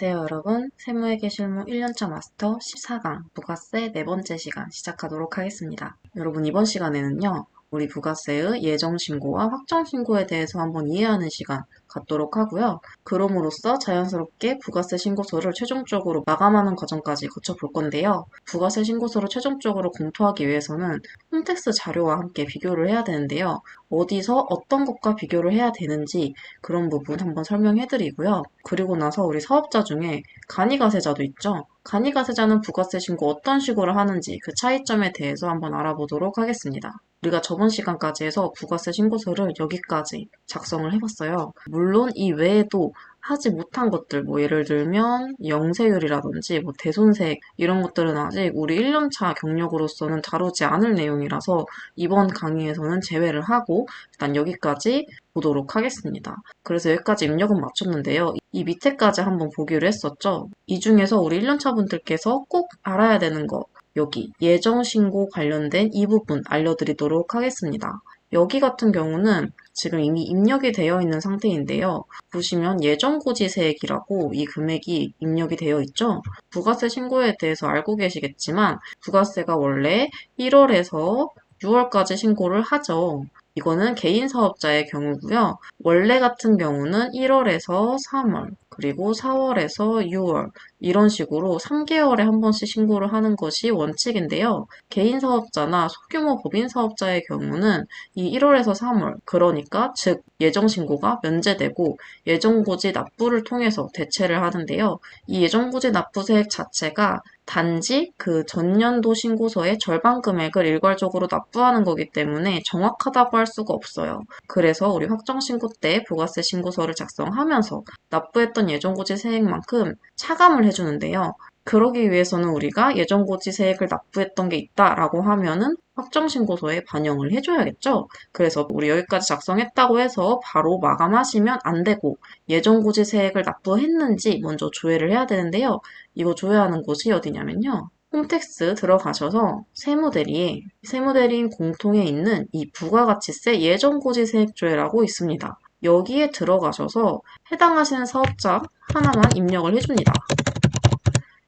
네, 여러분. 세무회계 실무 1년차 마스터 14강 부가세 네 번째 시간 시작하도록 하겠습니다. 여러분, 이번 시간에는요, 우리 부가세의 예정신고와 확정신고에 대해서 한번 이해하는 시간 갖도록 하고요. 그럼으로써 자연스럽게 부가세 신고서를 최종적으로 마감하는 과정까지 거쳐볼 건데요. 부가세 신고서를 최종적으로 검토하기 위해서는 홈택스 자료와 함께 비교를 해야 되는데요. 어디서 어떤 것과 비교를 해야 되는지 그런 부분 한번 설명해드리고요. 그리고 나서 우리 사업자 중에 간이가세자도 있죠. 간이가세자는 부가세 신고 어떤 식으로 하는지 그 차이점에 대해서 한번 알아보도록 하겠습니다. 우리가 저번 시간까지 해서 부가세 신고서를 여기까지 작성을 해봤어요. 물론 이 외에도 하지 못한 것들, 뭐 예를 들면 영세율이라든지 뭐 대손색 이런 것들은 아직 우리 1년차 경력으로서는 다루지 않을 내용이라서 이번 강의에서는 제외를 하고 일단 여기까지 보도록 하겠습니다. 그래서 여기까지 입력은 마쳤는데요. 이 밑에까지 한번 보기로 했었죠. 이 중에서 우리 1년차 분들께서 꼭 알아야 되는 거 여기 예정신고 관련된 이 부분 알려드리도록 하겠습니다. 여기 같은 경우는 지금 이미 입력이 되어 있는 상태인데요. 보시면 예정고지세액이라고 이 금액이 입력이 되어 있죠. 부가세 신고에 대해서 알고 계시겠지만 부가세가 원래 1월에서 6월까지 신고를 하죠. 이거는 개인 사업자의 경우고요. 원래 같은 경우는 1월에서 3월, 그리고 4월에서 6월 이런 식으로 3개월에 한 번씩 신고를 하는 것이 원칙인데요. 개인 사업자나 소규모 법인 사업자의 경우는 이 1월에서 3월, 그러니까 즉 예정신고가 면제되고 예정고지 납부를 통해서 대체를 하는데요. 이 예정고지 납부세액 자체가 단지 그 전년도 신고서의 절반 금액을 일괄적으로 납부하는 거기 때문에 정확하다고 할 수가 없어요. 그래서 우리 확정신고 때 부가세 신고서를 작성하면서 납부했던 예정고지세액만큼 차감을 해주는데요. 그러기 위해서는 우리가 예정고지세액을 납부했던 게 있다라고 하면은 확정신고서에 반영을 해줘야겠죠. 그래서 우리 여기까지 작성했다고 해서 바로 마감하시면 안 되고 예정고지세액을 납부했는지 먼저 조회를 해야 되는데요. 이거 조회하는 곳이 어디냐면요. 홈택스 들어가셔서 세무대리인 공통에 있는 이 부가가치세 예정고지세액 조회라고 있습니다. 여기에 들어가셔서 해당하시는 사업자 하나만 입력을 해줍니다.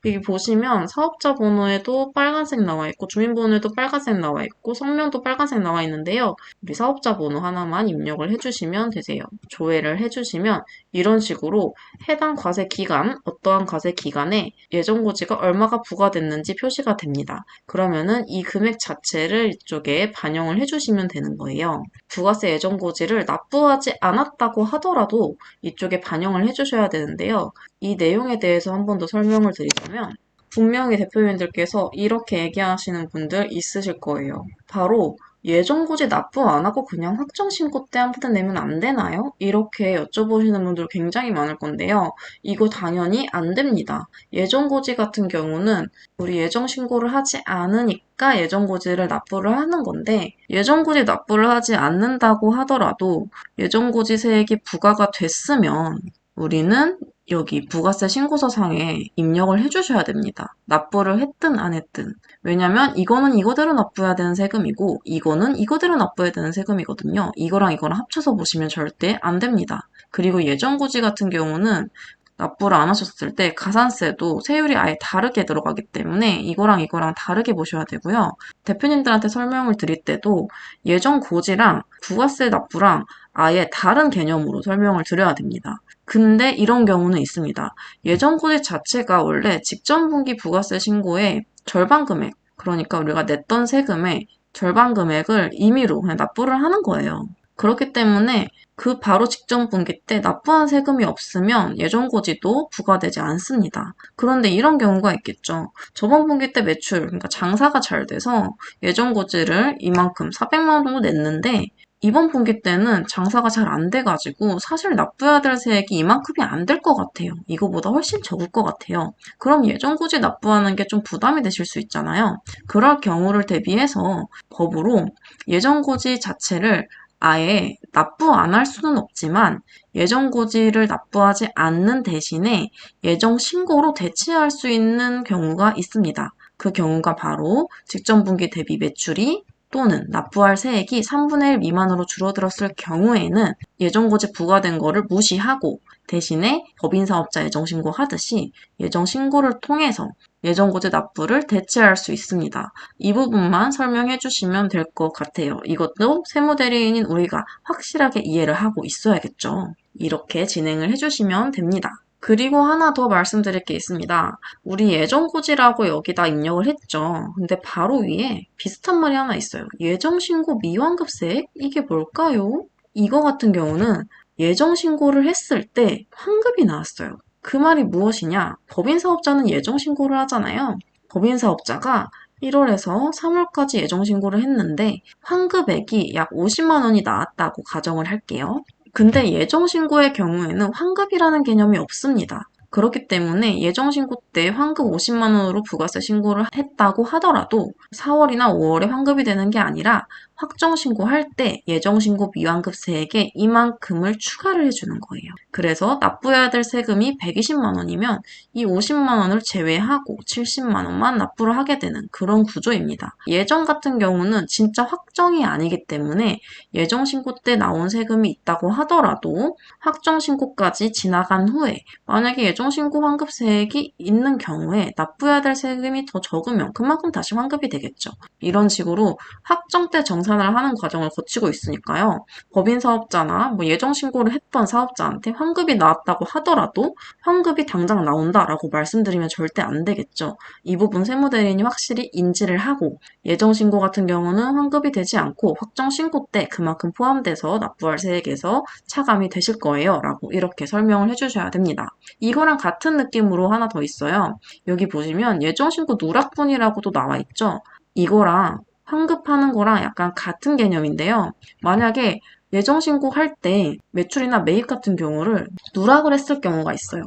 여기 보시면 사업자 번호에도 빨간색 나와 있고 주민번호에도 빨간색 나와 있고 성명도 빨간색 나와 있는데요. 우리 사업자 번호 하나만 입력을 해주시면 되세요. 조회를 해주시면 이런 식으로 해당 과세 기간, 어떠한 과세 기간에 예정고지가 얼마가 부과됐는지 표시가 됩니다. 그러면은 이 금액 자체를 이쪽에 반영을 해주시면 되는 거예요. 부가세 예정고지를 납부하지 않았다고 하더라도 이쪽에 반영을 해주셔야 되는데요. 이 내용에 대해서 한 번 더 설명을 드리자면 분명히 대표님들께서 이렇게 얘기하시는 분들 있으실 거예요. 바로 예정고지 납부 안 하고 그냥 확정신고 때 한 번 내면 안 되나요? 이렇게 여쭤보시는 분들 굉장히 많을 건데요. 이거 당연히 안 됩니다. 예정고지 같은 경우는 우리 예정신고를 하지 않으니까 예정고지를 납부를 하는 건데 예정고지 납부를 하지 않는다고 하더라도 예정고지세액이 부과가 됐으면 우리는 여기 부가세 신고서 상에 입력을 해주셔야 됩니다. 납부를 했든 안 했든. 왜냐면 이거는 이거대로 납부해야 되는 세금이고 이거는 이거대로 납부해야 되는 세금이거든요. 이거랑 이거랑 합쳐서 보시면 절대 안 됩니다. 그리고 예정고지 같은 경우는 납부를 안 하셨을 때 가산세도 세율이 아예 다르게 들어가기 때문에 이거랑 이거랑 다르게 보셔야 되고요. 대표님들한테 설명을 드릴 때도 예정고지랑 부가세 납부랑 아예 다른 개념으로 설명을 드려야 됩니다. 근데 이런 경우는 있습니다. 예정고지 자체가 원래 직전 분기 부가세 신고의 절반 금액, 그러니까 우리가 냈던 세금의 절반 금액을 임의로 그냥 납부를 하는 거예요. 그렇기 때문에 그 바로 직전 분기 때 납부한 세금이 없으면 예정고지도 부과되지 않습니다. 그런데 이런 경우가 있겠죠. 저번 분기 때 매출, 그러니까 장사가 잘 돼서 예정고지를 이만큼 400만 원 정도 냈는데 이번 분기 때는 장사가 잘 안 돼가지고 사실 납부해야 될 세액이 이만큼이 안 될 것 같아요. 이거보다 훨씬 적을 것 같아요. 그럼 예정고지 납부하는 게 좀 부담이 되실 수 있잖아요. 그럴 경우를 대비해서 법으로 예정고지 자체를 아예 납부 안 할 수는 없지만 예정고지를 납부하지 않는 대신에 예정신고로 대체할 수 있는 경우가 있습니다. 그 경우가 바로 직전 분기 대비 매출이 또는 납부할 세액이 3분의 1 미만으로 줄어들었을 경우에는 예정고지 부과된 거를 무시하고 대신에 법인사업자 예정신고 하듯이 예정신고를 통해서 예정고지 납부를 대체할 수 있습니다. 이 부분만 설명해 주시면 될 것 같아요. 이것도 세무대리인인 우리가 확실하게 이해를 하고 있어야겠죠. 이렇게 진행을 해주시면 됩니다. 그리고 하나 더 말씀드릴 게 있습니다. 우리 예정고지라고 여기다 입력을 했죠. 근데 바로 위에 비슷한 말이 하나 있어요. 예정신고 미환급세액? 이게 뭘까요? 이거 같은 경우는 예정신고를 했을 때 환급이 나왔어요. 그 말이 무엇이냐? 법인사업자는 예정신고를 하잖아요. 법인사업자가 1월에서 3월까지 예정신고를 했는데 환급액이 약 50만 원이 나왔다고 가정을 할게요. 근데 예정신고의 경우에는 환급이라는 개념이 없습니다. 그렇기 때문에 예정신고 때 환급 50만 원으로 부가세 신고를 했다고 하더라도 4월이나 5월에 환급이 되는 게 아니라 확정신고할 때 예정신고 미환급세액에 이만큼을 추가를 해주는 거예요. 그래서 납부해야 될 세금이 120만 원이면 이 50만 원을 제외하고 70만 원만 납부를 하게 되는 그런 구조입니다. 예정 같은 경우는 진짜 확정이 아니기 때문에 예정신고 때 나온 세금이 있다고 하더라도 확정신고까지 지나간 후에 만약에 예정신고 환급세액이 있는 경우에 납부해야 될 세금이 더 적으면 그만큼 다시 환급이 되겠죠. 이런 식으로 확정 때 정산을 하는 과정을 거치고 있으니까요. 법인 사업자나 뭐 예정 신고를 했던 사업자한테 환급이 나왔다고 하더라도 환급이 당장 나온다라고 말씀드리면 절대 안 되겠죠. 이 부분 세무대리인이 확실히 인지를 하고 예정 신고 같은 경우는 환급이 되지 않고 확정 신고 때 그만큼 포함돼서 납부할 세액에서 차감이 되실 거예요. 라고 이렇게 설명을 해주셔야 됩니다. 이거랑 같은 느낌으로 하나 더 있어요. 여기 보시면 예정 신고 누락분이라고도 나와 있죠. 이거랑 환급하는 거랑 약간 같은 개념인데요. 만약에 예정신고할 때 매출이나 매입 같은 경우를 누락을 했을 경우가 있어요.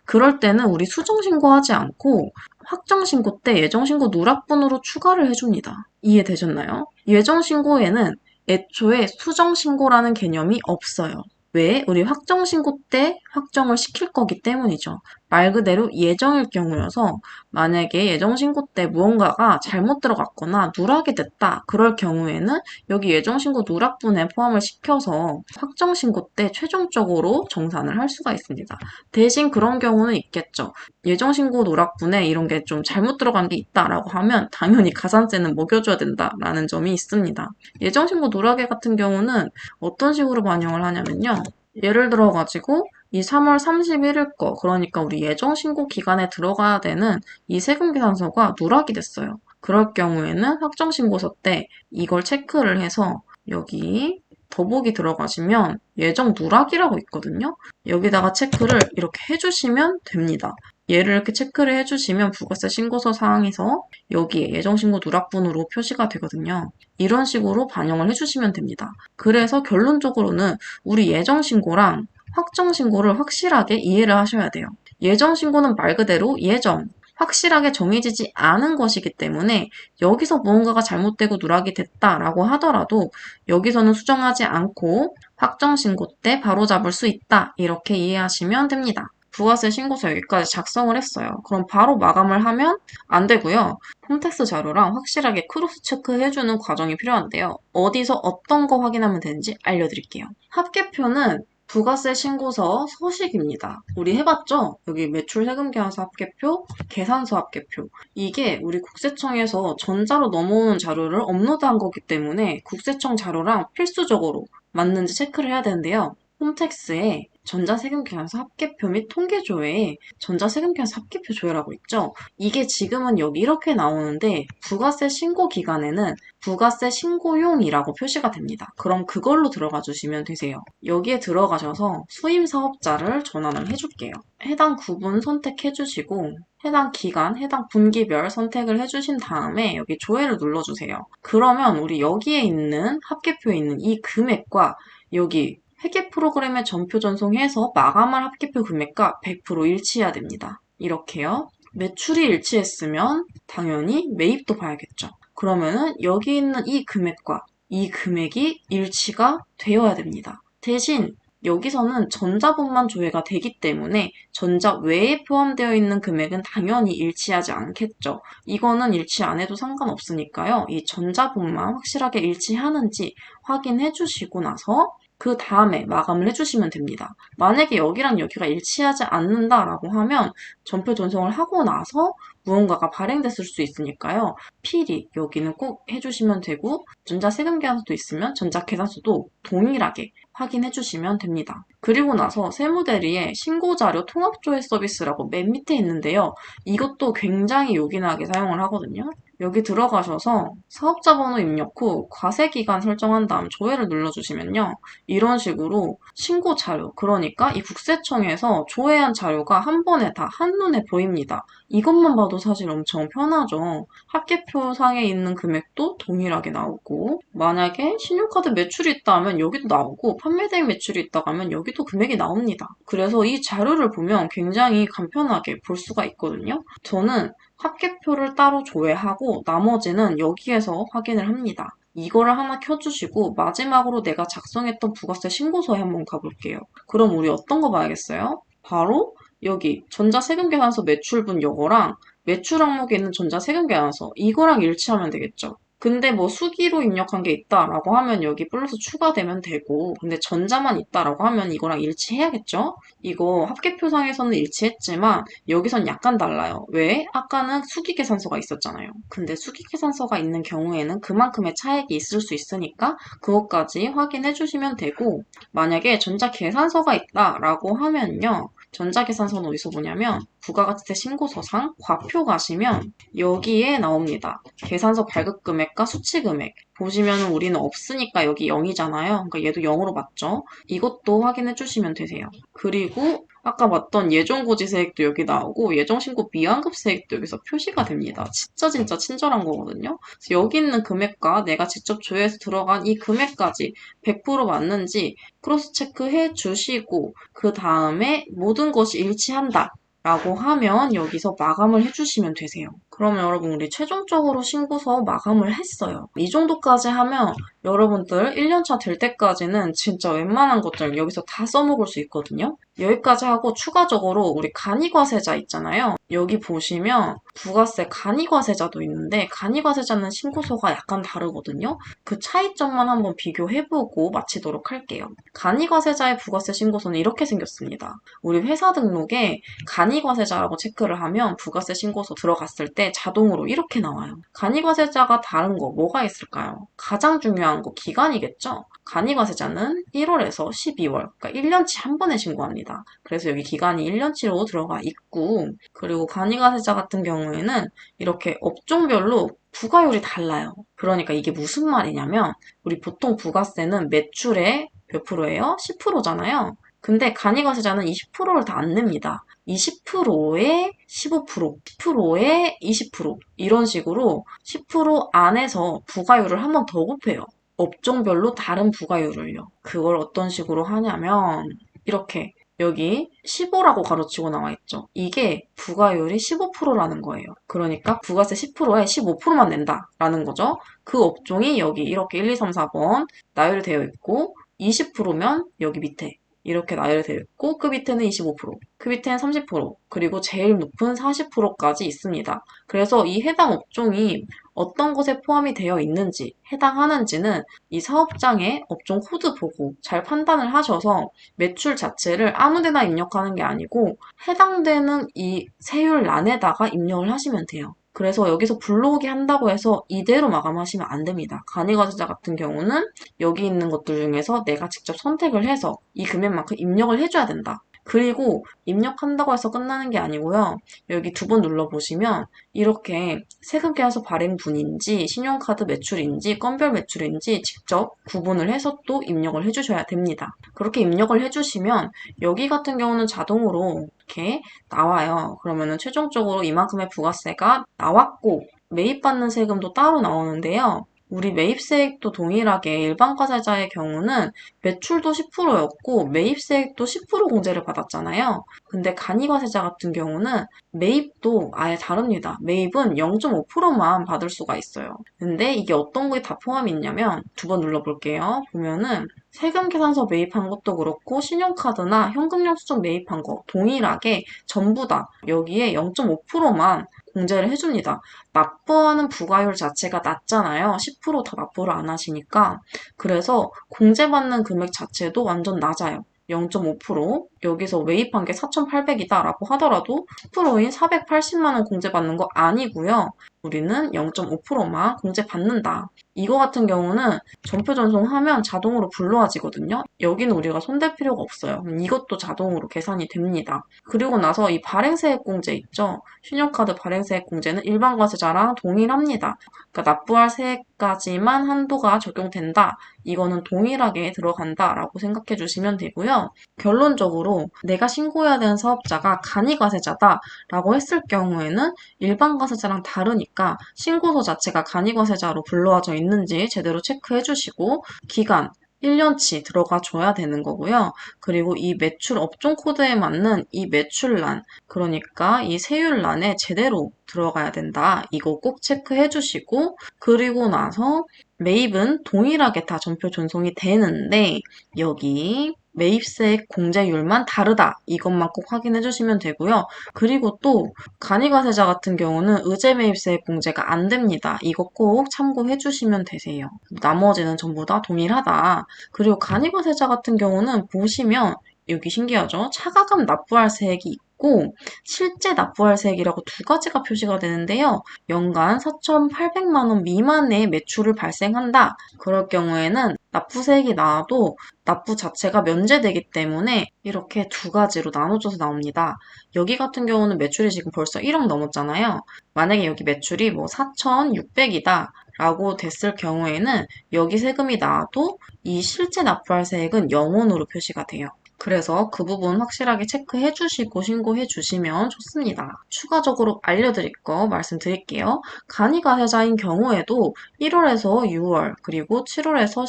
그럴 때는 우리 수정신고하지 않고 확정신고 때 예정신고 누락분으로 추가를 해줍니다. 이해되셨나요? 예정신고에는 애초에 수정신고라는 개념이 없어요. 왜? 우리 확정신고 때 확정을 시킬 거기 때문이죠. 말 그대로 예정일 경우여서 만약에 예정신고 때 무언가가 잘못 들어갔거나 누락이 됐다. 그럴 경우에는 여기 예정신고 누락분에 포함을 시켜서 확정신고 때 최종적으로 정산을 할 수가 있습니다. 대신 그런 경우는 있겠죠. 예정신고 누락분에 이런 게 좀 잘못 들어간 게 있다라고 하면 당연히 가산세는 먹여줘야 된다라는 점이 있습니다. 예정신고 누락액 같은 경우는 어떤 식으로 반영을 하냐면요. 예를 들어가지고 이 3월 31일 거, 그러니까 우리 예정신고 기간에 들어가야 되는 이 세금계산서가 누락이 됐어요. 그럴 경우에는 확정신고서 때 이걸 체크를 해서 여기 더보기 들어가시면 예정 누락이라고 있거든요. 여기다가 체크를 이렇게 해주시면 됩니다. 얘를 이렇게 체크를 해주시면 부가세 신고서 사항에서 여기에 예정신고 누락분으로 표시가 되거든요. 이런 식으로 반영을 해주시면 됩니다. 그래서 결론적으로는 우리 예정신고랑 확정신고를 확실하게 이해를 하셔야 돼요. 예정신고는 말 그대로 예정, 확실하게 정해지지 않은 것이기 때문에 여기서 무언가가 잘못되고 누락이 됐다라고 하더라도 여기서는 수정하지 않고 확정신고 때 바로잡을 수 있다. 이렇게 이해하시면 됩니다. 부가세 신고서 여기까지 작성을 했어요. 그럼 바로 마감을 하면 안 되고요. 홈택스 자료랑 확실하게 크로스 체크해주는 과정이 필요한데요. 어디서 어떤 거 확인하면 되는지 알려드릴게요. 합계표는 부가세 신고서 서식입니다. 우리 해봤죠? 여기 매출 세금 계산서 합계표, 계산서 합계표. 이게 우리 국세청에서 전자로 넘어오는 자료를 업로드한 거기 때문에 국세청 자료랑 필수적으로 맞는지 체크를 해야 되는데요. 홈택스에 전자세금계산서 합계표 및 통계조회에 전자세금계산서 합계표 조회라고 있죠. 이게 지금은 여기 이렇게 나오는데 부가세 신고 기간에는 부가세 신고용이라고 표시가 됩니다. 그럼 그걸로 들어가 주시면 되세요. 여기에 들어가셔서 수임사업자를 전환을 해줄게요. 해당 구분 선택해 주시고 해당 기간, 해당 분기별 선택을 해주신 다음에 여기 조회를 눌러주세요. 그러면 우리 여기에 있는 합계표에 있는 이 금액과 여기 회계 프로그램에 전표 전송해서 마감할 합계표 금액과 100% 일치해야 됩니다. 이렇게요. 매출이 일치했으면 당연히 매입도 봐야겠죠. 그러면은 여기 있는 이 금액과 이 금액이 일치가 되어야 됩니다. 대신 여기서는 전자분만 조회가 되기 때문에 전자 외에 포함되어 있는 금액은 당연히 일치하지 않겠죠. 이거는 일치 안 해도 상관없으니까요. 이 전자분만 확실하게 일치하는지 확인해 주시고 나서 그 다음에 마감을 해주시면 됩니다. 만약에 여기랑 여기가 일치하지 않는다라고 하면 전표 전송을 하고 나서 무언가가 발행됐을 수 있으니까요. 필히 여기는 꼭 해주시면 되고 전자세금계산서도 있으면 전자계산서도 동일하게 확인해 주시면 됩니다. 그리고 나서 세무대리에 신고자료 통합조회 서비스라고 맨 밑에 있는데요. 이것도 굉장히 요긴하게 사용을 하거든요. 여기 들어가셔서 사업자 번호 입력 후 과세기간 설정한 다음 조회를 눌러주시면요. 이런 식으로 신고 자료, 그러니까 이 국세청에서 조회한 자료가 한 번에 다 한눈에 보입니다. 이것만 봐도 사실 엄청 편하죠. 합계표 상에 있는 금액도 동일하게 나오고, 만약에 신용카드 매출이 있다 하면 여기도 나오고, 판매대행 매출이 있다고 하면 여기도 금액이 나옵니다. 그래서 이 자료를 보면 굉장히 간편하게 볼 수가 있거든요. 저는 합계표를 따로 조회하고 나머지는 여기에서 확인을 합니다. 이거를 하나 켜주시고 마지막으로 내가 작성했던 부가세 신고서에 한번 가볼게요. 그럼 우리 어떤 거 봐야겠어요? 바로 여기 전자세금계산서 매출분 요거랑 매출 항목에 있는 전자세금계산서 이거랑 일치하면 되겠죠. 근데 뭐 수기로 입력한 게 있다라고 하면 여기 플러스 추가되면 되고 근데 전자만 있다라고 하면 이거랑 일치해야겠죠? 이거 합계표상에서는 일치했지만 여기선 약간 달라요. 왜? 아까는 수기계산서가 있었잖아요. 근데 수기계산서가 있는 경우에는 그만큼의 차액이 있을 수 있으니까 그것까지 확인해 주시면 되고 만약에 전자계산서가 있다라고 하면요. 전자계산서는 어디서 보냐면 부가가치세 신고서상 과표 가시면 여기에 나옵니다. 계산서 발급 금액과 수치 금액. 보시면 우리는 없으니까 여기 0이잖아요. 그러니까 얘도 0으로 맞죠? 이것도 확인해 주시면 되세요. 그리고 아까 봤던 예정고지세액도 여기 나오고 예정신고 미완급세액도 여기서 표시가 됩니다. 진짜 친절한 거거든요. 그래서 여기 있는 금액과 내가 직접 조회해서 들어간 이 금액까지 100% 맞는지 크로스 체크해 주시고 그 다음에 모든 것이 일치한다. 라고 하면 여기서 마감을 해주시면 되세요. 그러면 여러분 우리 최종적으로 신고서 마감을 했어요. 이 정도까지 하면 여러분들 1년차 될 때까지는 진짜 웬만한 것들 여기서 다 써먹을 수 있거든요. 여기까지 하고 추가적으로 우리 간이과세자 있잖아요. 여기 보시면 부가세 간이과세자도 있는데 간이과세자는 신고서가 약간 다르거든요. 그 차이점만 한번 비교해보고 마치도록 할게요. 간이과세자의 부가세 신고서는 이렇게 생겼습니다. 우리 회사 등록에 간이과세자라고 체크를 하면 부가세 신고서 들어갔을 때 자동으로 이렇게 나와요. 간이과세자가 다른 거 뭐가 있을까요? 가장 중요한 거 기간이겠죠? 간이과세자는 1월에서 12월, 그러니까 1년치 한 번에 신고합니다. 그래서 여기 기간이 1년치로 들어가 있고, 그리고 간이과세자 같은 경우에는 이렇게 업종별로 부가율이 달라요. 그러니까 이게 무슨 말이냐면, 우리 보통 부가세는 매출의 몇 프로예요? 10%잖아요. 근데 간이과세자는 20%를 다 안 냅니다. 20%에 15%, 10%에 20% 이런 식으로 10% 안에서 부가율을 한 번 더 곱해요. 업종별로 다른 부가율을요. 그걸 어떤 식으로 하냐면 이렇게 여기 15라고 가로치고 나와 있죠. 이게 부가율이 15%라는 거예요. 그러니까 부가세 10%에 15%만 낸다라는 거죠. 그 업종이 여기 이렇게 1, 2, 3, 4번 나열되어 있고 20%면 여기 밑에 이렇게 나열되어 있고 그 밑에는 25%, 그 밑에는 30%, 그리고 제일 높은 40%까지 있습니다. 그래서 이 해당 업종이 어떤 것에 포함이 되어 있는지, 해당하는지는 이 사업장의 업종 코드 보고 잘 판단을 하셔서 매출 자체를 아무데나 입력하는 게 아니고 해당되는 이 세율란에다가 입력을 하시면 돼요. 그래서 여기서 불러오기 한다고 해서 이대로 마감하시면 안 됩니다. 간이과세자 같은 경우는 여기 있는 것들 중에서 내가 직접 선택을 해서 이 금액만큼 입력을 해줘야 된다. 그리고 입력한다고 해서 끝나는 게 아니고요. 여기 두 번 눌러보시면 이렇게 세금계산서 발행분인지 신용카드 매출인지 건별 매출인지 직접 구분을 해서 또 입력을 해주셔야 됩니다. 그렇게 입력을 해주시면 여기 같은 경우는 자동으로 이렇게 나와요. 그러면은 최종적으로 이만큼의 부가세가 나왔고 매입받는 세금도 따로 나오는데요. 우리 매입세액도 동일하게 일반 과세자의 경우는 매출도 10%였고 매입세액도 10% 공제를 받았잖아요. 근데 간이과세자 같은 경우는 매입도 아예 다릅니다. 매입은 0.5%만 받을 수가 있어요. 근데 이게 어떤 게 다 포함이 있냐면 두 번 눌러볼게요. 보면은 세금 계산서 매입한 것도 그렇고 신용카드나 현금 영수증 매입한 거 동일하게 전부 다 여기에 0.5%만 공제를 해줍니다. 납부하는 부가율 자체가 낮잖아요. 10%다 납부를 안 하시니까. 그래서 공제받는 금액 자체도 완전 낮아요. 0.5%. 여기서 매입한 게 4,800이다 라고 하더라도 10%인 480만 원 공제받는 거 아니고요. 우리는 0.5%만 공제받는다. 이거 같은 경우는 전표 전송하면 자동으로 불러와지거든요. 여기는 우리가 손댈 필요가 없어요. 이것도 자동으로 계산이 됩니다. 그리고 나서 이 발행세액 공제 있죠. 신용카드 발행세액 공제는 일반 과세자랑 동일합니다. 그러니까 납부할 세액까지만 한도가 적용된다. 이거는 동일하게 들어간다라고 생각해 주시면 되고요. 결론적으로 내가 신고해야 되는 사업자가 간이과세자다라고 했을 경우에는 일반 과세자랑 다르니까 신고서 자체가 간이과세자로 불러와져 있는지 제대로 체크해 주시고 기간 1년치 들어가 줘야 되는 거고요. 그리고 이 매출 업종 코드에 맞는 이 매출란, 그러니까 이 세율란에 제대로 들어가야 된다. 이거 꼭 체크해 주시고, 그리고 나서 매입은 동일하게 다 전표 전송이 되는데, 여기 매입세액 공제율만 다르다. 이것만 꼭 확인해 주시면 되고요. 그리고 또 간이과세자 같은 경우는 의제 매입세액 공제가 안 됩니다. 이거 꼭 참고해 주시면 되세요. 나머지는 전부 다 동일하다. 그리고 간이과세자 같은 경우는 보시면 여기 신기하죠? 차가감 납부할 세액이 있고 실제 납부할 세액이라고 두 가지가 표시가 되는데요. 연간 4,800만 원 미만의 매출을 발생한다. 그럴 경우에는 납부세액이 나와도 납부 자체가 면제되기 때문에 이렇게 두 가지로 나눠져서 나옵니다. 여기 같은 경우는 매출이 지금 벌써 1억 넘었잖아요. 만약에 여기 매출이 뭐 4,600이다. 라고 됐을 경우에는 여기 세금이 나와도 이 실제 납부할 세액은 0원으로 표시가 돼요. 그래서 그 부분 확실하게 체크해 주시고 신고해 주시면 좋습니다. 추가적으로 알려드릴 거 말씀드릴게요. 간이가세자인 경우에도 1월에서 6월 그리고 7월에서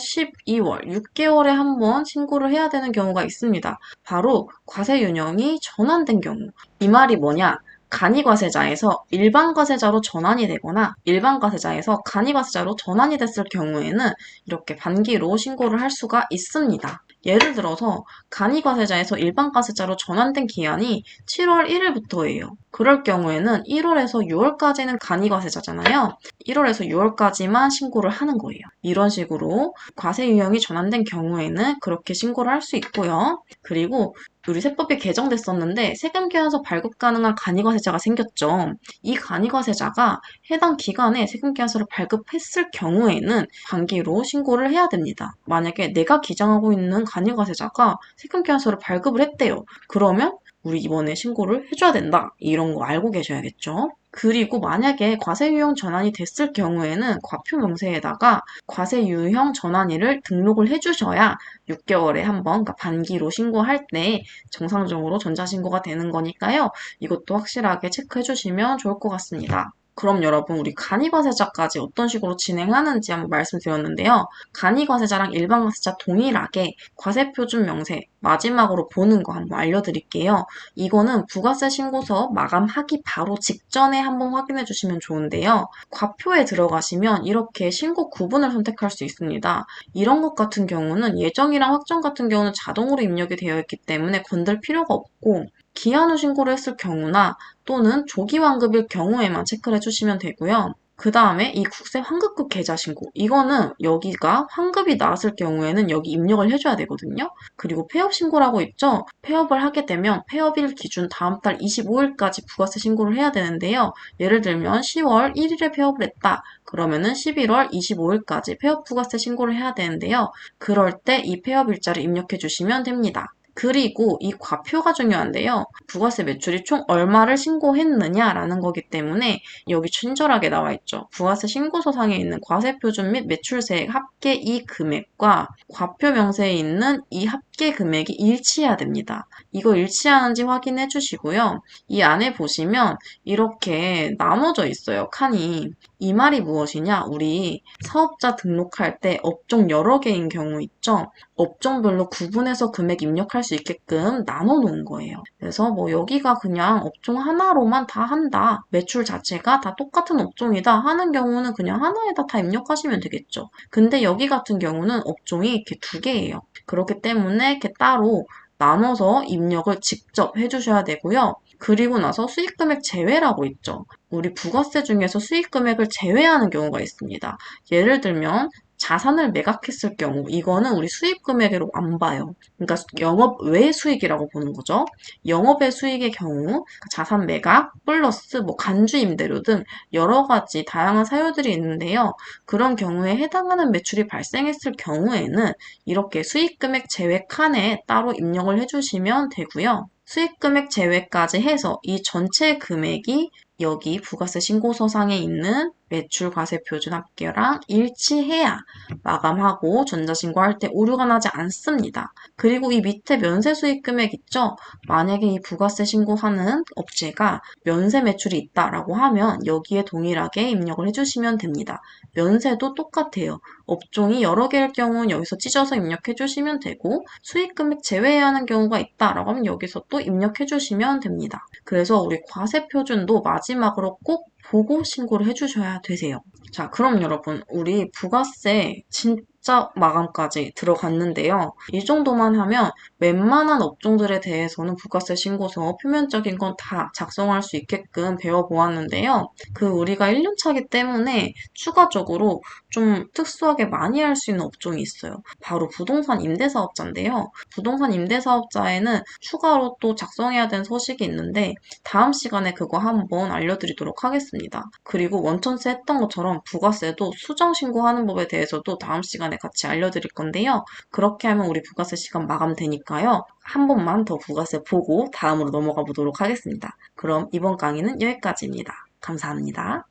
12월 6개월에 한 번 신고를 해야 되는 경우가 있습니다. 바로 과세 윤영이 전환된 경우. 이 말이 뭐냐? 간이과세자에서 일반과세자로 전환이 되거나 일반과세자에서 간이과세자로 전환이 됐을 경우에는 이렇게 반기로 신고를 할 수가 있습니다. 예를 들어서 간이과세자에서 일반과세자로 전환된 기한이 7월 1일부터예요. 그럴 경우에는 1월에서 6월까지는 간이과세자잖아요. 1월에서 6월까지만 신고를 하는 거예요. 이런 식으로 과세 유형이 전환된 경우에는 그렇게 신고를 할 수 있고요. 그리고 우리 세법이 개정됐었는데 세금 계산서 발급 가능한 간이과세자가 생겼죠. 이 간이과세자가 해당 기간에 세금 계산서를 발급했을 경우에는 반기로 신고를 해야 됩니다. 만약에 내가 기장하고 있는 간이과세자가 세금 계산서를 발급을 했대요. 그러면 우리 이번에 신고를 해줘야 된다. 이런 거 알고 계셔야겠죠. 그리고 만약에 과세 유형 전환이 됐을 경우에는 과표 명세에다가 과세 유형 전환일을 등록을 해주셔야 6개월에 한 번, 그러니까 반기로 신고할 때 정상적으로 전자신고가 되는 거니까요. 이것도 확실하게 체크해 주시면 좋을 것 같습니다. 그럼 여러분, 우리 간이과세자까지 어떤 식으로 진행하는지 한번 말씀드렸는데요. 간이과세자랑 일반과세자 동일하게 과세표준 명세 마지막으로 보는 거 한번 알려드릴게요. 이거는 부가세 신고서 마감하기 바로 직전에 한번 확인해 주시면 좋은데요. 과표에 들어가시면 이렇게 신고 구분을 선택할 수 있습니다. 이런 것 같은 경우는 예정이랑 확정 같은 경우는 자동으로 입력이 되어 있기 때문에 건들 필요가 없고 기한 후 신고를 했을 경우나 또는 조기 환급일 경우에만 체크를 해주시면 되고요. 그 다음에 이 국세 환급급 계좌 신고. 이거는 여기가 환급이 나왔을 경우에는 여기 입력을 해줘야 되거든요. 그리고 폐업 신고라고 있죠. 폐업을 하게 되면 폐업일 기준 다음 달 25일까지 부가세 신고를 해야 되는데요. 예를 들면 10월 1일에 폐업을 했다. 그러면은 11월 25일까지 폐업 부가세 신고를 해야 되는데요. 그럴 때 이 폐업 일자를 입력해 주시면 됩니다. 그리고 이 과표가 중요한데요. 부가세 매출이 총 얼마를 신고했느냐라는 거기 때문에 여기 친절하게 나와 있죠. 부가세 신고서상에 있는 과세표준 및 매출세액 합계 이 금액과 과표 명세에 있는 이 합계 금액이 일치해야 됩니다. 이거 일치하는지 확인해 주시고요. 이 안에 보시면 이렇게 나눠져 있어요. 칸이. 이 말이 무엇이냐? 우리 사업자 등록할 때 업종 여러 개인 경우 있죠? 업종별로 구분해서 금액 입력할 수 있게끔 나눠 놓은 거예요. 그래서 뭐 여기가 그냥 업종 하나로만 다 한다. 매출 자체가 다 똑같은 업종이다 하는 경우는 그냥 하나에다 다 입력하시면 되겠죠. 근데 여기 같은 경우는 업종이 이렇게 두 개예요. 그렇기 때문에 이렇게 따로 나눠서 입력을 직접 해주셔야 되고요. 그리고 나서 수익금액 제외라고 있죠. 우리 부가세 중에서 수익금액을 제외하는 경우가 있습니다. 예를 들면 자산을 매각했을 경우 이거는 우리 수익금액으로 안 봐요. 그러니까 영업 외 수익이라고 보는 거죠. 영업외 수익의 경우 자산 매각 플러스 뭐 간주 임대료 등 여러 가지 다양한 사유들이 있는데요. 그런 경우에 해당하는 매출이 발생했을 경우에는 이렇게 수익금액 제외 칸에 따로 입력을 해주시면 되고요. 수익금액 제외까지 해서 이 전체 금액이 여기 부가세 신고서상에 있는 매출과세표준 합계랑 일치해야 마감하고 전자신고할 때 오류가 나지 않습니다. 그리고 이 밑에 면세 수익금액 있죠? 만약에 이 부가세 신고하는 업체가 면세 매출이 있다라고 하면 여기에 동일하게 입력을 해주시면 됩니다. 면세도 똑같아요. 업종이 여러 개일 경우는 여기서 찢어서 입력해 주시면 되고 수익금액 제외해야 하는 경우가 있다라고 하면 여기서 또 입력해 주시면 됩니다. 그래서 우리 과세표준도 마지막으로 꼭 보고 신고를 해주셔야 되세요. 자, 그럼 여러분, 우리 부가세 진짜 마감까지 들어갔는데요. 이 정도만 하면 웬만한 업종들에 대해서는 부가세 신고서 표면적인 건 다 작성할 수 있게끔 배워보았는데요. 우리가 1년 차기 때문에 추가적으로 좀 특수하게 많이 할 수 있는 업종이 있어요. 바로 부동산 임대사업자인데요. 부동산 임대사업자에는 추가로 또 작성해야 되는 서식이 있는데 다음 시간에 그거 한번 알려드리도록 하겠습니다. 그리고 원천세 했던 것처럼 부가세도 수정 신고하는 법에 대해서도 다음 시간에 같이 알려드릴 건데요. 그렇게 하면 우리 부가세 시간 마감되니까요. 한 번만 더 부가세 보고 다음으로 넘어가 보도록 하겠습니다. 그럼 이번 강의는 여기까지입니다. 감사합니다.